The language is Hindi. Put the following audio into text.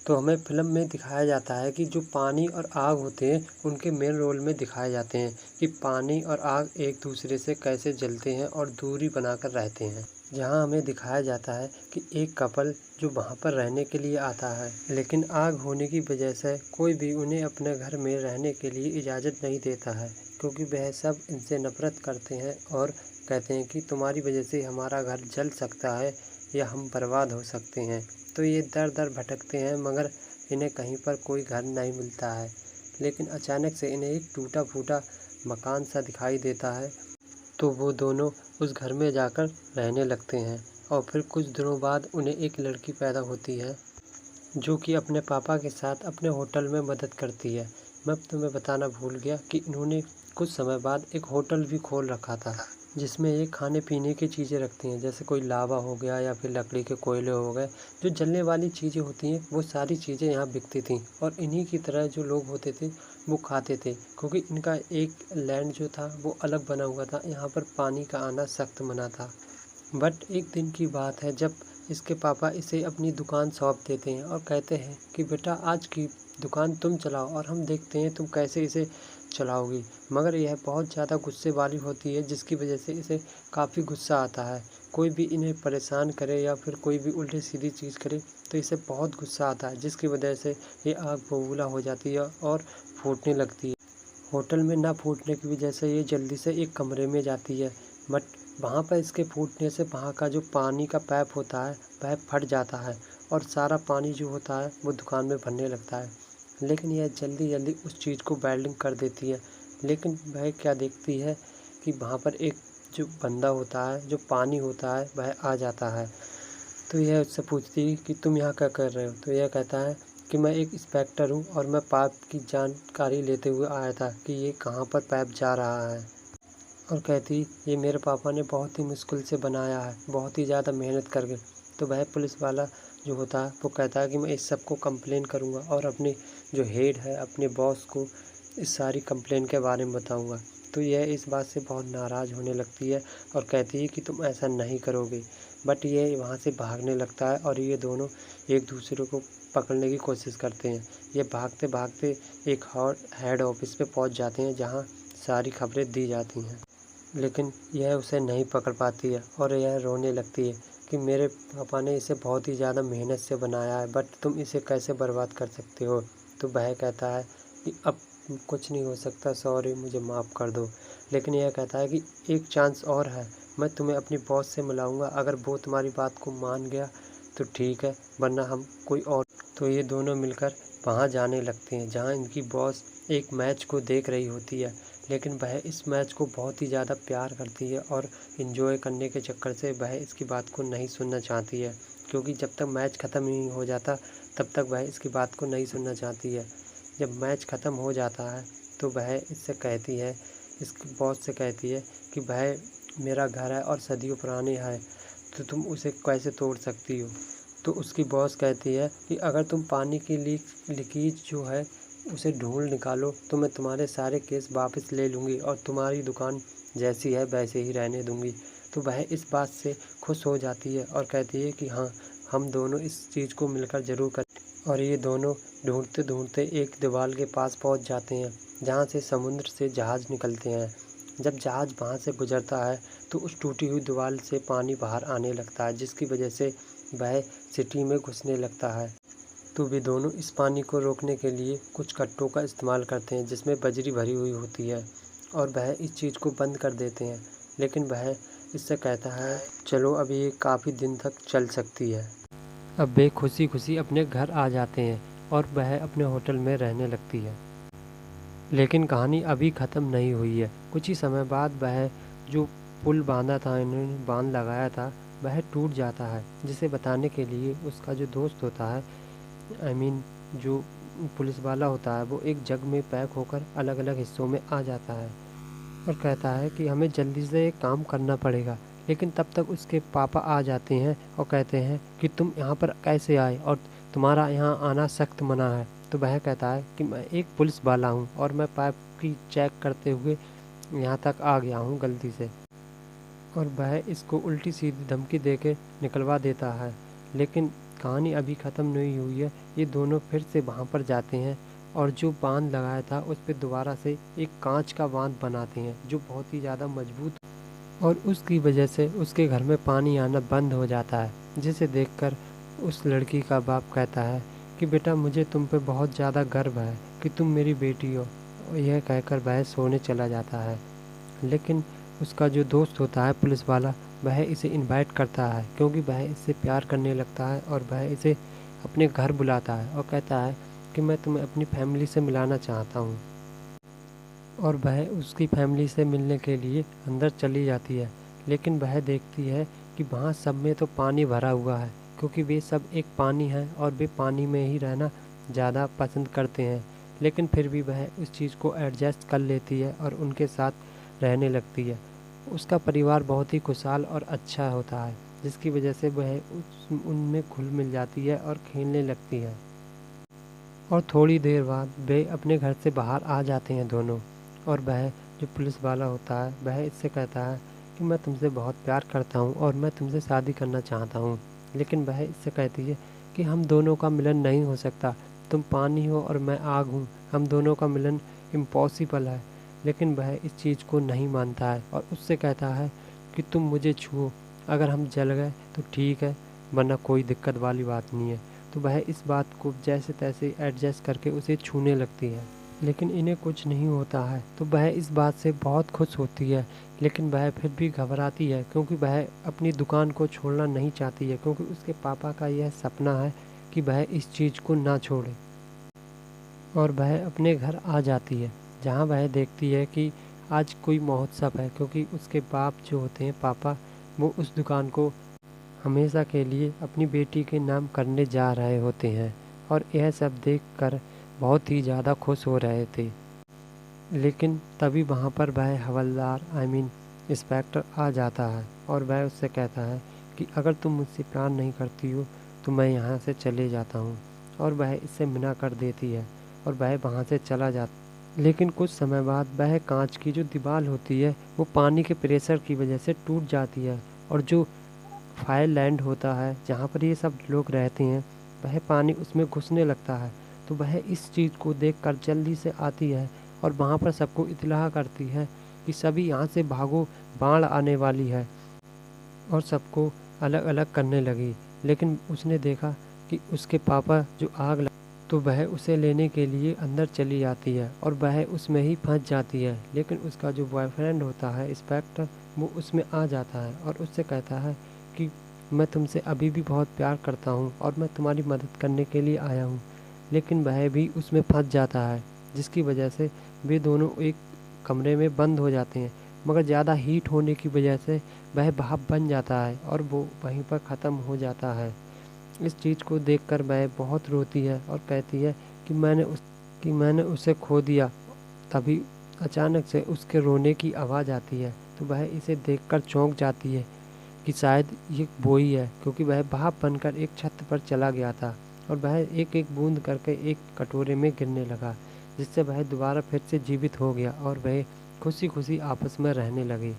तो हमें फ़िल्म में दिखाया जाता है कि जो पानी और आग होते हैं उनके मेन रोल में दिखाए जाते हैं कि पानी और आग एक दूसरे से कैसे जलते हैं और दूरी बनाकर रहते हैं। जहाँ हमें दिखाया जाता है कि एक कपल जो वहाँ पर रहने के लिए आता है, लेकिन आग होने की वजह से कोई भी उन्हें अपने घर में रहने के लिए इजाज़त नहीं देता है, क्योंकि वह सब इनसे नफ़रत करते हैं और कहते हैं कि तुम्हारी वजह से हमारा घर जल सकता है या हम बर्बाद हो सकते हैं। तो ये दर दर भटकते हैं, मगर इन्हें कहीं पर कोई घर नहीं मिलता है। लेकिन अचानक से इन्हें एक टूटा फूटा मकान सा दिखाई देता है, तो वो दोनों उस घर में जाकर रहने लगते हैं। और फिर कुछ दिनों बाद उन्हें एक लड़की पैदा होती है जो कि अपने पापा के साथ अपने होटल में मदद करती है। मैं तुम्हें बताना भूल गया कि इन्होंने कुछ समय बाद एक होटल भी खोल रखा था, जिसमें ये खाने पीने की चीज़ें रखती हैं, जैसे कोई लावा हो गया या फिर लकड़ी के कोयले हो गए। जो जलने वाली चीज़ें होती हैं वो सारी चीज़ें यहाँ बिकती थीं, और इन्हीं की तरह जो लोग होते थे वो खाते थे, क्योंकि इनका एक लैंड जो था वो अलग बना हुआ था। यहाँ पर पानी का आना सख्त मना था। बट एक दिन की बात है जब इसके पापा इसे अपनी दुकान सौंप देते हैं और कहते हैं कि बेटा आज की दुकान तुम चलाओ और हम देखते हैं तुम कैसे इसे चलाओगी। मगर यह बहुत ज़्यादा गुस्से वाली होती है, जिसकी वजह से इसे काफ़ी गुस्सा आता है। कोई भी इन्हें परेशान करे या फिर कोई भी उल्टी सीधी चीज़ करे तो इसे बहुत गुस्सा आता है, जिसकी वजह से ये आग बबूला हो जाती है और फूटने लगती है। होटल में ना फूटने की वजह से ये जल्दी से एक कमरे में जाती है, बट वहाँ पर इसके फूटने से वहाँ का जो पानी का पाइप होता है वह फट जाता है और सारा पानी जो होता है वो दुकान में भरने लगता है। लेकिन यह जल्दी जल्दी उस चीज़ को वेल्डिंग कर देती है। लेकिन वह क्या देखती है कि वहाँ पर एक जो बंदा होता है, जो पानी होता है, वह आ जाता है। तो यह उससे पूछती है कि तुम यहाँ क्या कर रहे हो। तो यह कहता है कि मैं एक इंस्पेक्टर हूँ और मैं पाइप की जानकारी लेते हुए आया था कि ये कहाँ पर पाइप जा रहा है। और कहती ये मेरे पापा ने बहुत ही मुश्किल से बनाया है, बहुत ही ज़्यादा मेहनत करके। तो वह पुलिस वाला जो होता है वो कहता है कि मैं इस सब को कंप्लेन करूँगा और अपने जो हेड है, अपने बॉस को इस सारी कंप्लेन के बारे में बताऊँगा। तो यह इस बात से बहुत नाराज़ होने लगती है और कहती है कि तुम ऐसा नहीं करोगे। बट ये वहाँ से भागने लगता है और ये दोनों एक दूसरे को पकड़ने की कोशिश करते हैं। ये भागते भागते एक हेड ऑफिस पे पहुँच जाते हैं, जहाँ सारी खबरें दी जाती हैं। लेकिन यह उसे नहीं पकड़ पाती है और यह रोने लगती है कि मेरे पापा ने इसे बहुत ही ज़्यादा मेहनत से बनाया है, बट तुम इसे कैसे बर्बाद कर सकते हो। तो वह कहता है कि अब कुछ नहीं हो सकता, सॉरी, मुझे माफ़ कर दो। लेकिन यह कहता है कि एक चांस और है, मैं तुम्हें अपनी बॉस से मिलाऊंगा, अगर वो तुम्हारी बात को मान गया तो ठीक है, वरना हम कोई और। तो ये दोनों मिलकर वहाँ जाने लगते हैं, जहाँ इनकी बॉस एक मैच को देख रही होती है। लेकिन वह इस मैच को बहुत ही ज़्यादा प्यार करती है और इन्जॉय करने के चक्कर से वह इसकी बात को नहीं सुनना चाहती है, क्योंकि जब तक मैच ख़त्म नहीं हो जाता तब तक वह इसकी बात को नहीं सुनना चाहती है। जब मैच ख़त्म हो जाता है तो वह इससे कहती है, इसके बॉस से कहती है कि वह मेरा घर है और सदियों पुरानी है, तो तुम उसे कैसे तोड़ सकती हो। तो उसकी बॉस कहती है कि अगर तुम पानी की लीकेज जो है उसे ढूंढ निकालो तो मैं तुम्हारे सारे केस वापस ले लूँगी और तुम्हारी दुकान जैसी है वैसे ही रहने दूँगी। तो वह इस बात से खुश हो जाती है और कहती है कि हाँ, हम दोनों इस चीज़ को मिलकर ज़रूर करें। और ये दोनों ढूंढते ढूंढते एक दीवार के पास पहुंच जाते हैं, जहां से समुद्र से जहाज़ निकलते हैं। जब जहाज़ वहां से गुजरता है तो उस टूटी हुई दीवार से पानी बाहर आने लगता है, जिसकी वजह से वह सिटी में घुसने लगता है। तो वे दोनों इस पानी को रोकने के लिए कुछ कट्टों का इस्तेमाल करते हैं, जिसमें बजरी भरी हुई होती है, और वह इस चीज़ को बंद कर देते हैं। लेकिन वह इससे कहता है चलो अब ये काफ़ी दिन तक चल सकती है। अब वे खुशी खुशी अपने घर आ जाते हैं और वह अपने होटल में रहने लगती है। लेकिन कहानी अभी ख़त्म नहीं हुई है। कुछ ही समय बाद वह जो पुल बांधा था, इन्होंने बांध लगाया था, वह टूट जाता है, जिसे बताने के लिए उसका जो दोस्त होता है, जो पुलिस वाला होता है, वो एक जग में पैक होकर अलग अलग हिस्सों में आ जाता है और कहता है कि हमें जल्दी से एक काम करना पड़ेगा। लेकिन तब तक उसके पापा आ जाते हैं और कहते हैं कि तुम यहाँ पर कैसे आए और तुम्हारा यहाँ आना सख्त मना है। तो वह कहता है कि मैं एक पुलिस वाला हूँ और मैं पाइप की चेक करते हुए यहाँ तक आ गया हूँ गलती से, और वह इसको उल्टी सीधी धमकी देके निकलवा देता है। लेकिन कहानी अभी ख़त्म नहीं हुई है। ये दोनों फिर से वहाँ पर जाते हैं और जो बांध लगाया था उस पे दोबारा से एक कांच का बांध बनाते हैं जो बहुत ही ज़्यादा मजबूत, और उसकी वजह से उसके घर में पानी आना बंद हो जाता है। जिसे देखकर उस लड़की का बाप कहता है कि बेटा, मुझे तुम पे बहुत ज़्यादा गर्व है कि तुम मेरी बेटी हो। यह कहकर वह सोने चला जाता है। लेकिन उसका जो दोस्त होता है पुलिस वाला, वह इसे इनवाइट करता है क्योंकि वह इससे प्यार करने लगता है और वह इसे अपने घर बुलाता है और कहता है कि मैं तुम्हें अपनी फैमिली से मिलाना चाहता हूँ। और वह उसकी फैमिली से मिलने के लिए अंदर चली जाती है। लेकिन वह देखती है कि वहाँ सब में तो पानी भरा हुआ है क्योंकि वे सब एक पानी है और वे पानी में ही रहना ज़्यादा पसंद करते हैं। लेकिन फिर भी वह उस चीज़ को एडजस्ट कर लेती है और उनके साथ रहने लगती है। उसका परिवार बहुत ही खुशहाल और अच्छा होता है, जिसकी वजह से वह उनमें घुल मिल जाती है और खेलने लगती है। और थोड़ी देर बाद वे अपने घर से बाहर आ जाते हैं दोनों। और वह जो पुलिस वाला होता है वह इससे कहता है कि मैं तुमसे बहुत प्यार करता हूँ और मैं तुमसे शादी करना चाहता हूँ। लेकिन वह इससे कहती है कि हम दोनों का मिलन नहीं हो सकता, तुम पानी हो और मैं आग हूँ, हम दोनों का मिलन इम्पॉसिबल है। लेकिन वह इस चीज़ को नहीं मानता है और उससे कहता है कि तुम मुझे छुओ, अगर हम जल गए तो ठीक है, वरना कोई दिक्कत वाली बात नहीं है। तो वह इस बात को जैसे तैसे एडजस्ट करके उसे छूने लगती है। लेकिन इन्हें कुछ नहीं होता है तो वह इस बात से बहुत खुश होती है। लेकिन वह फिर भी घबराती है क्योंकि वह अपनी दुकान को छोड़ना नहीं चाहती है, क्योंकि उसके पापा का यह सपना है कि वह इस चीज़ को ना छोड़े। और वह अपने घर आ जाती है जहाँ वह देखती है कि आज कोई महोत्सव है, क्योंकि उसके बाप जो होते हैं पापा, वो उस दुकान को हमेशा के लिए अपनी बेटी के नाम करने जा रहे होते हैं। और यह सब देखकर बहुत ही ज़्यादा खुश हो रहे थे। लेकिन तभी वहाँ पर वह हवलदार इंस्पेक्टर आ जाता है और वह उससे कहता है कि अगर तुम मुझसे प्यार नहीं करती हो तो मैं यहाँ से चले जाता हूँ। और वह इससे मना कर देती है और वह वहाँ से चला जाता। लेकिन कुछ समय बाद वह कांच की जो दीवार होती है वो पानी के प्रेशर की वजह से टूट जाती है, और जो फायर लैंड होता है जहाँ पर ये सब लोग रहते हैं, वह पानी उसमें घुसने लगता है। तो वह इस चीज़ को देखकर जल्दी से आती है और वहाँ पर सबको इत्तला करती है कि सभी यहाँ से भागो, बाढ़ आने वाली है। और सबको अलग अलग करने लगी। लेकिन उसने देखा कि उसके पापा जो आग लगा, तो वह उसे लेने के लिए अंदर चली जाती है और वह उसमें ही फंस जाती है। लेकिन उसका जो बॉयफ्रेंड होता है इंस्पेक्टर, वो उसमें आ जाता है और उससे कहता है कि मैं तुमसे अभी भी बहुत प्यार करता हूँ और मैं तुम्हारी मदद करने के लिए आया हूँ। लेकिन वह भी उसमें फंस जाता है, जिसकी वजह से वे दोनों एक कमरे में बंद हो जाते हैं। मगर ज़्यादा हीट होने की वजह से वह भाप बन जाता है और वो वहीं पर ख़त्म हो जाता है। इस चीज़ को देखकर वह बहुत रोती है और कहती है कि मैंने उसे खो दिया। तभी अचानक से उसके रोने की आवाज़ आती है, तो वह इसे देखकर चौंक जाती है कि शायद ये वो ही है, क्योंकि वह भाप बनकर एक छत पर चला गया था और वह एक एक बूंद करके एक कटोरे में गिरने लगा, जिससे वह दोबारा फिर से जीवित हो गया और वह खुशी खुशी आपस में रहने लगे।